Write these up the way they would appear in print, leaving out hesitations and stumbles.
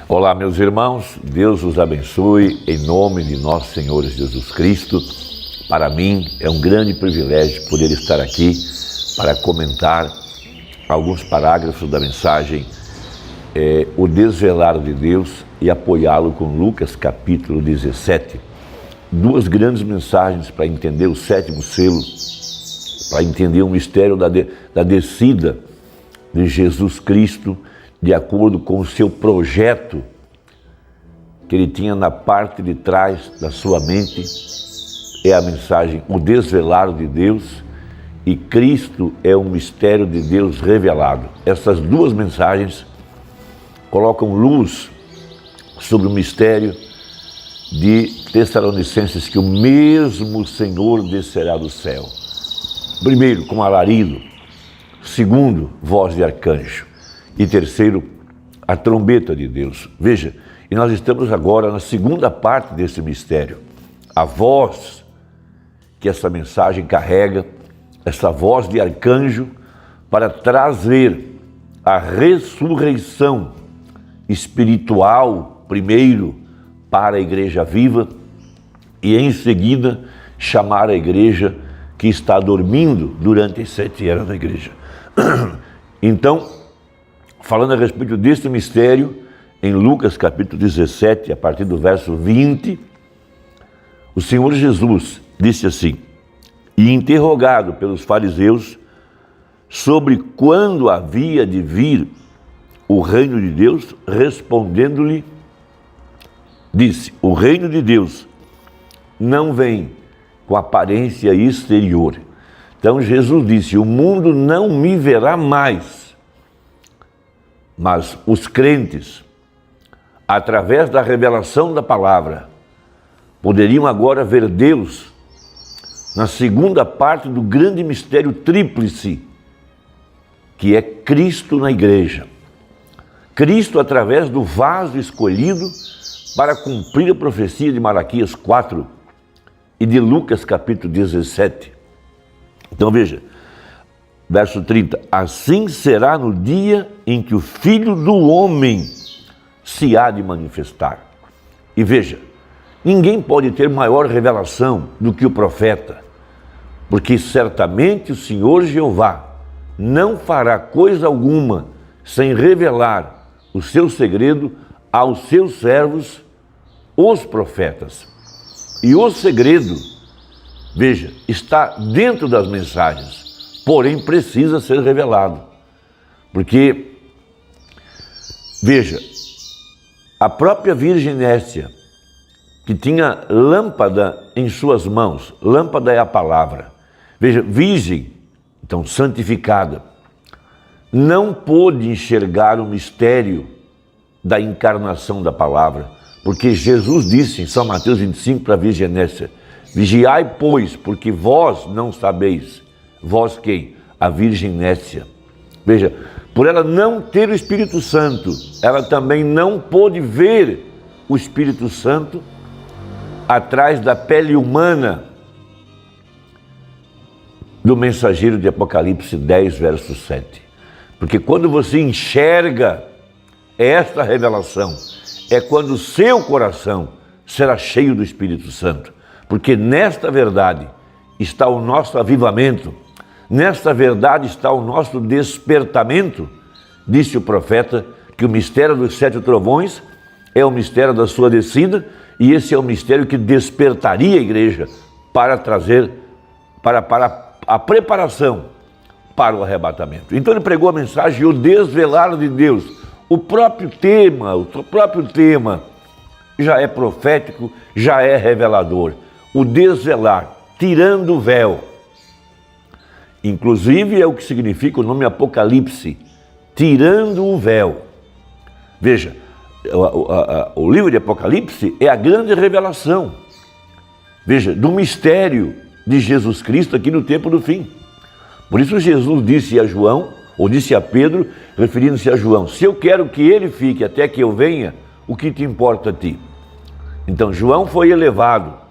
Olá, meus irmãos, Deus os abençoe em nome de nosso Senhor Jesus Cristo. Para mim é um grande privilégio poder estar aqui para comentar alguns parágrafos da mensagem O Desvelar de Deus e apoiá-lo com Lucas capítulo 17. Duas grandes mensagens para entender o sétimo selo, para entender o mistério da descida de Jesus Cristo de acordo com o seu projeto que ele tinha na parte de trás da sua mente. É a mensagem O Desvelar de Deus e Cristo é um mistério de Deus revelado. Essas duas mensagens colocam luz sobre o mistério de Tessalonicenses, que o mesmo Senhor descerá do céu. Primeiro, com alarido. Segundo, voz de arcanjo. E terceiro, a trombeta de Deus. Veja, e nós estamos agora na segunda parte desse mistério. A voz que essa mensagem carrega, essa voz de arcanjo, para trazer a ressurreição espiritual, primeiro, para a igreja viva, e em seguida chamar a igreja que está dormindo durante as 7 eras da igreja. Então, falando a respeito desse mistério, em Lucas capítulo 17, a partir do verso 20, o Senhor Jesus disse assim: e interrogado pelos fariseus sobre quando havia de vir o reino de Deus, respondendo-lhe, disse: o reino de Deus não vem com aparência exterior. Então Jesus disse: o mundo não me verá mais, mas os crentes, através da revelação da palavra, poderiam agora ver Deus na segunda parte do grande mistério tríplice, que é Cristo na igreja. Cristo através do vaso escolhido para cumprir a profecia de Malaquias 4 e de Lucas capítulo 17. Então veja, verso 30, assim será no dia em que o Filho do Homem se há de manifestar. E veja, ninguém pode ter maior revelação do que o profeta, porque certamente o Senhor Jeová não fará coisa alguma sem revelar o seu segredo aos seus servos, os profetas. E o segredo, veja, está dentro das mensagens, porém precisa ser revelado. Porque, veja, a própria Virgem Nécia, que tinha lâmpada em suas mãos, lâmpada é a palavra, veja, virgem, então santificada, não pôde enxergar o mistério da encarnação da palavra, porque Jesus disse em São Mateus 25 para a Virgem Nécia: vigiai, pois, porque vós não sabeis. Vós quem? A Virgem Nécia. Veja, por ela não ter o Espírito Santo, ela também não pôde ver o Espírito Santo atrás da pele humana do mensageiro de Apocalipse 10, verso 7. Porque quando você enxerga esta revelação, é quando o seu coração será cheio do Espírito Santo. Porque nesta verdade está o nosso avivamento, nesta verdade está o nosso despertamento. Disse o profeta que o mistério dos 7 trovões é o mistério da sua descida, e esse é o mistério que despertaria a igreja para trazer, para a preparação para o arrebatamento. Então ele pregou a mensagem O Desvelar de Deus. O próprio tema já é profético, já é revelador. O desvelar, tirando o véu. Inclusive é o que significa o nome Apocalipse, tirando o véu. Veja, o livro de Apocalipse é a grande revelação, veja, do mistério de Jesus Cristo aqui no tempo do fim. Por isso Jesus disse a João, ou disse a Pedro, referindo-se a João: se eu quero que ele fique até que eu venha, o que te importa a ti? Então João foi elevado.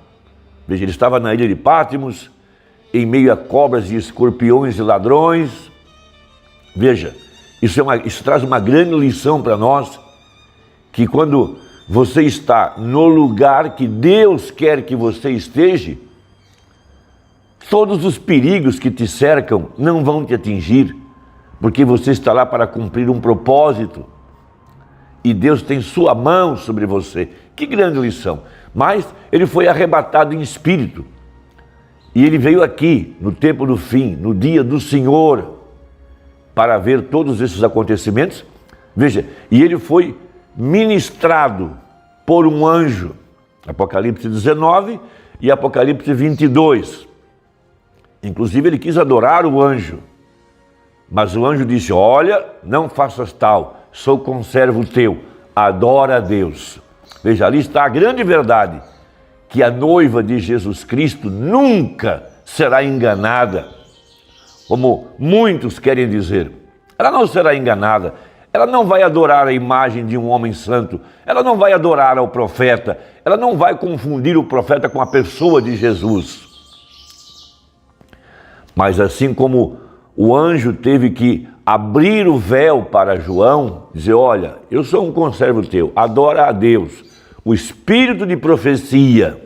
Veja, ele estava na ilha de Patmos, em meio a cobras e escorpiões e ladrões. Veja, isso traz uma grande lição para nós, que quando você está no lugar que Deus quer que você esteja, todos os perigos que te cercam não vão te atingir, porque você está lá para cumprir um propósito. E Deus tem sua mão sobre você. Que grande lição! Mas ele foi arrebatado em espírito. E ele veio aqui, no tempo do fim, no dia do Senhor, para ver todos esses acontecimentos. Veja, e ele foi ministrado por um anjo. Apocalipse 19 e Apocalipse 22. Inclusive ele quis adorar o anjo. Mas o anjo disse, olha, não faças tal, sou conservo teu, adora a Deus. Veja, ali está a grande verdade, que a noiva de Jesus Cristo nunca será enganada, como muitos querem dizer. Ela não será enganada, ela não vai adorar a imagem de um homem santo, ela não vai adorar ao profeta, ela não vai confundir o profeta com a pessoa de Jesus. Mas assim como o anjo teve que abrir o véu para João, dizer, olha, eu sou um conservo teu, adora a Deus. O espírito de profecia,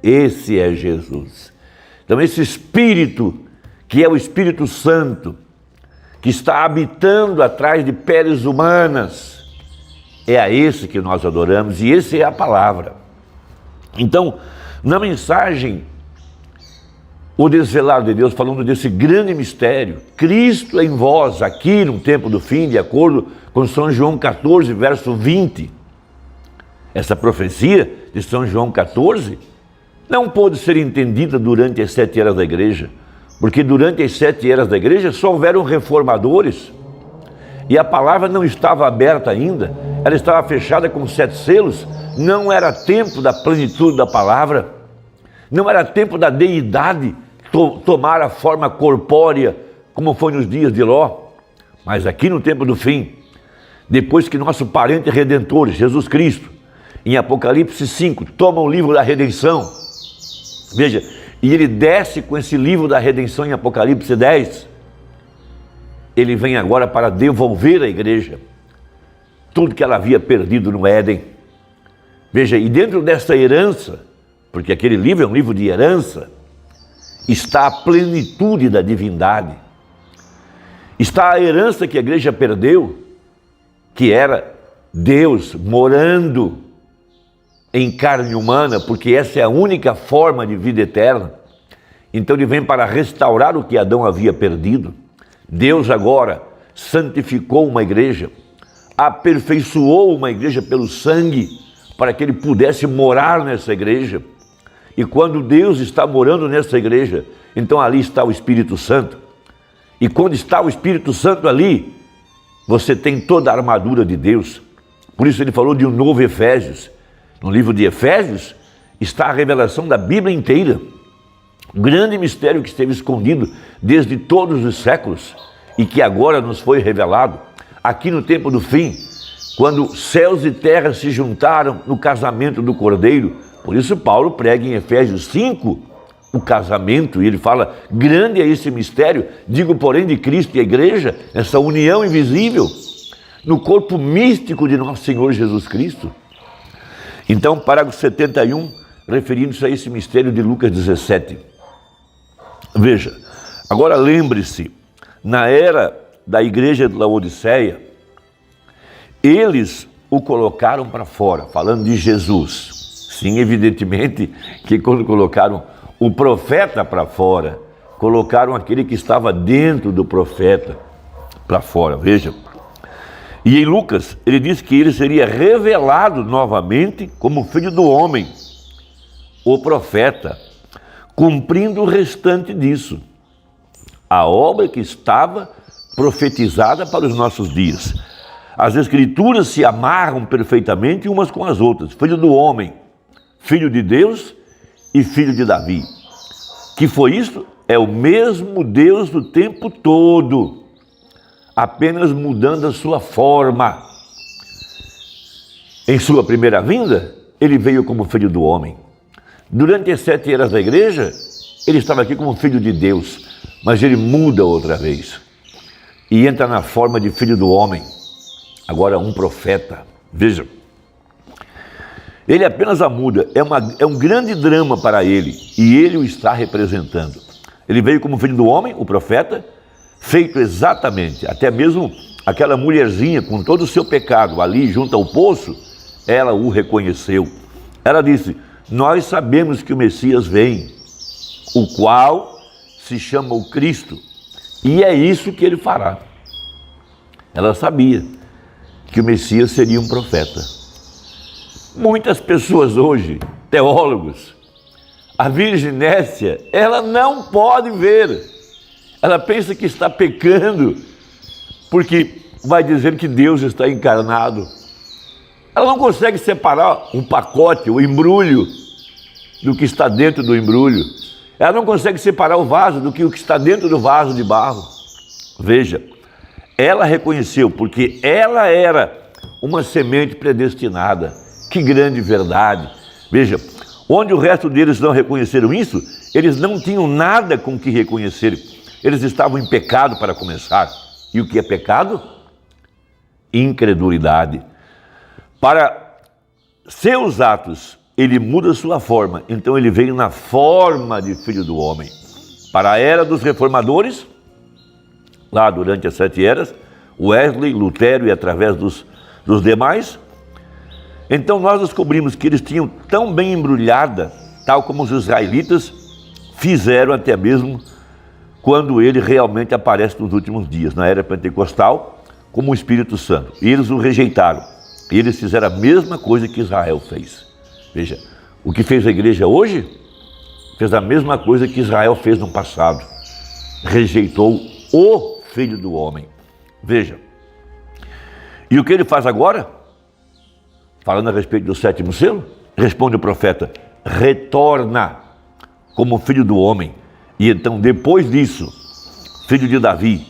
esse é Jesus. Então esse espírito, que é o Espírito Santo, que está habitando atrás de peles humanas, é a esse que nós adoramos, e esse é a palavra. Então, na mensagem, o desvelar de Deus, falando desse grande mistério, Cristo em vós, aqui no tempo do fim, de acordo com São João 14, verso 20, essa profecia de São João 14 não pôde ser entendida durante as 7 eras da igreja, porque durante as 7 eras da igreja só houveram reformadores, e a palavra não estava aberta ainda, ela estava fechada com 7 selos, não era tempo da plenitude da palavra, não era tempo da deidade tomar a forma corpórea, como foi nos dias de Ló. Mas aqui no tempo do fim, depois que nosso parente redentor, Jesus Cristo, em Apocalipse 5, toma o livro da redenção, veja, e ele desce com esse livro da redenção em Apocalipse 10, ele vem agora para devolver à igreja tudo que ela havia perdido no Éden. Veja, e dentro dessa herança, porque aquele livro é um livro de herança, está a plenitude da divindade. Está a herança que a igreja perdeu, que era Deus morando em carne humana, porque essa é a única forma de vida eterna. Então ele vem para restaurar o que Adão havia perdido. Deus agora santificou uma igreja, aperfeiçoou uma igreja pelo sangue, para que ele pudesse morar nessa igreja. E quando Deus está morando nessa igreja, então ali está o Espírito Santo. E quando está o Espírito Santo ali, você tem toda a armadura de Deus. Por isso ele falou de um novo Efésios. No livro de Efésios está a revelação da Bíblia inteira. Um grande mistério que esteve escondido desde todos os séculos e que agora nos foi revelado. Aqui no tempo do fim, quando céus e terra se juntaram no casamento do Cordeiro. Por isso Paulo prega em Efésios 5 o casamento, e ele fala, grande é esse mistério, digo porém de Cristo e a igreja, essa união invisível no corpo místico de nosso Senhor Jesus Cristo. Então, parágrafo 71, referindo-se a esse mistério de Lucas 17. Veja, agora lembre-se, na era da igreja de Laodiceia, eles o colocaram para fora, falando de Jesus. Sim, evidentemente que quando colocaram o profeta para fora, colocaram aquele que estava dentro do profeta para fora, veja. E em Lucas, ele diz que ele seria revelado novamente como filho do homem, o profeta, cumprindo o restante disso, a obra que estava profetizada para os nossos dias. As escrituras se amarram perfeitamente umas com as outras, filho do homem, filho de Deus e filho de Davi. Que foi isso? É o mesmo Deus do tempo todo, apenas mudando a sua forma. Em sua primeira vinda, ele veio como filho do homem. Durante as 7 eras da igreja, ele estava aqui como filho de Deus, mas ele muda outra vez e entra na forma de filho do homem, agora um profeta. Veja, ele apenas a muda, é um grande drama para ele, e ele o está representando. Ele veio como filho do homem, o profeta, feito exatamente, até mesmo aquela mulherzinha com todo o seu pecado ali junto ao poço, ela o reconheceu. Ela disse: nós sabemos que o Messias vem, o qual se chama o Cristo, e é isso que ele fará. Ela sabia que o Messias seria um profeta. Muitas pessoas hoje, teólogos, a Virgem Nécia, ela não pode ver. Ela pensa que está pecando, porque vai dizer que Deus está encarnado. Ela não consegue separar um pacote, o embrulho, do que está dentro do embrulho. Ela não consegue separar o vaso do que o que está dentro do vaso de barro. Veja, ela reconheceu, porque ela era uma semente predestinada. Que grande verdade! Veja, onde o resto deles não reconheceram isso, eles não tinham nada com que reconhecer. Eles estavam em pecado para começar. E o que é pecado? Incredulidade. Para seus atos, ele muda sua forma. Então ele veio na forma de filho do homem. Para a era dos reformadores, lá durante as 7 eras, Wesley, Lutero e através dos demais, então nós descobrimos que eles tinham tão bem embrulhada, tal como os israelitas fizeram até mesmo quando ele realmente aparece nos últimos dias, na era pentecostal, como o Espírito Santo. E eles o rejeitaram. E eles fizeram a mesma coisa que Israel fez. Veja, o que fez a igreja hoje, fez a mesma coisa que Israel fez no passado. Rejeitou o Filho do Homem. Veja, e o que ele faz agora? Falando a respeito do 7º selo, responde o profeta: retorna como filho do homem. E então, depois disso, filho de Davi,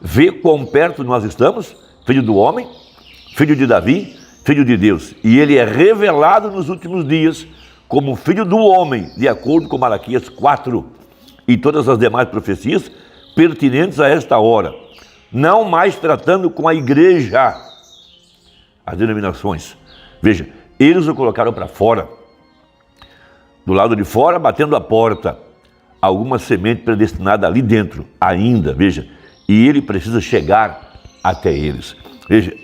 vê quão perto nós estamos, filho do homem, filho de Davi, filho de Deus. E ele é revelado nos últimos dias como filho do homem, de acordo com Malaquias 4 e todas as demais profecias pertinentes a esta hora. Não mais tratando com a igreja, as denominações. Veja, eles o colocaram para fora, do lado de fora, batendo a porta. Alguma semente predestinada ali dentro ainda, veja, e ele precisa chegar até eles. Veja,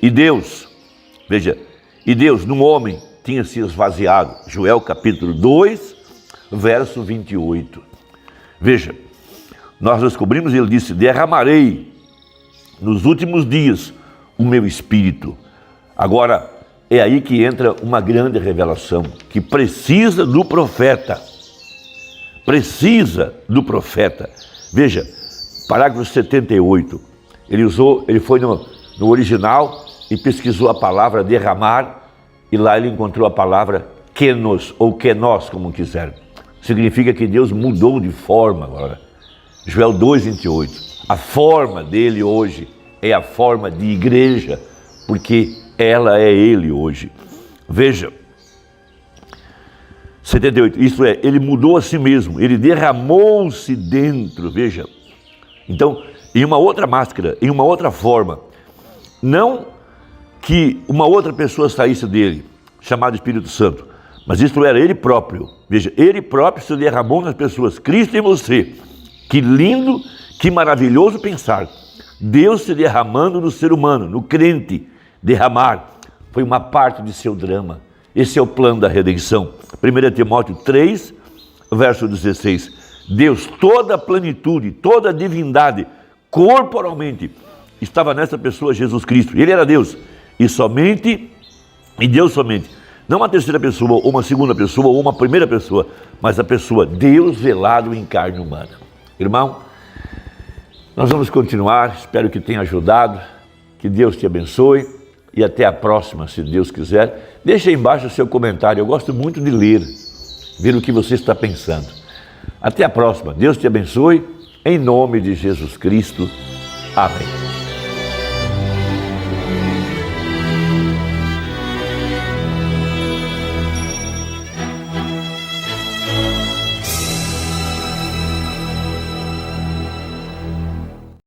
e Deus no homem tinha se esvaziado. Joel capítulo 2, verso 28. Veja, nós descobrimos, ele disse: derramarei nos últimos dias o meu espírito. Agora, é aí que entra uma grande revelação, que precisa do profeta. Precisa do profeta. Veja, parágrafo 78. Ele foi no original e pesquisou a palavra derramar, e lá ele encontrou a palavra kenos, ou kenós, como quiser. Significa que Deus mudou de forma agora. Joel 2, 28. A forma dele hoje é a forma de igreja, porque ela é ele hoje. Veja, 78, isso é, ele mudou a si mesmo, ele derramou-se dentro, veja. Então, em uma outra máscara, em uma outra forma, não que uma outra pessoa saísse dele, chamado Espírito Santo, mas isso era ele próprio. Veja, ele próprio se derramou nas pessoas, Cristo em você. Que lindo, que maravilhoso pensar. Deus se derramando no ser humano, no crente. Derramar foi uma parte de seu drama. Esse é o plano da redenção. 1 Timóteo 3, verso 16. Deus, toda a plenitude, toda a divindade, corporalmente, estava nessa pessoa, Jesus Cristo. Ele era Deus. E Deus somente. Não uma terceira pessoa, ou uma segunda pessoa, ou uma primeira pessoa, mas a pessoa, Deus velado em carne humana. Irmão, nós vamos continuar. Espero que tenha ajudado. Que Deus te abençoe. E até a próxima, se Deus quiser. Deixa aí embaixo o seu comentário. Eu gosto muito de ler, ver o que você está pensando. Até a próxima. Deus te abençoe. Em nome de Jesus Cristo. Amém.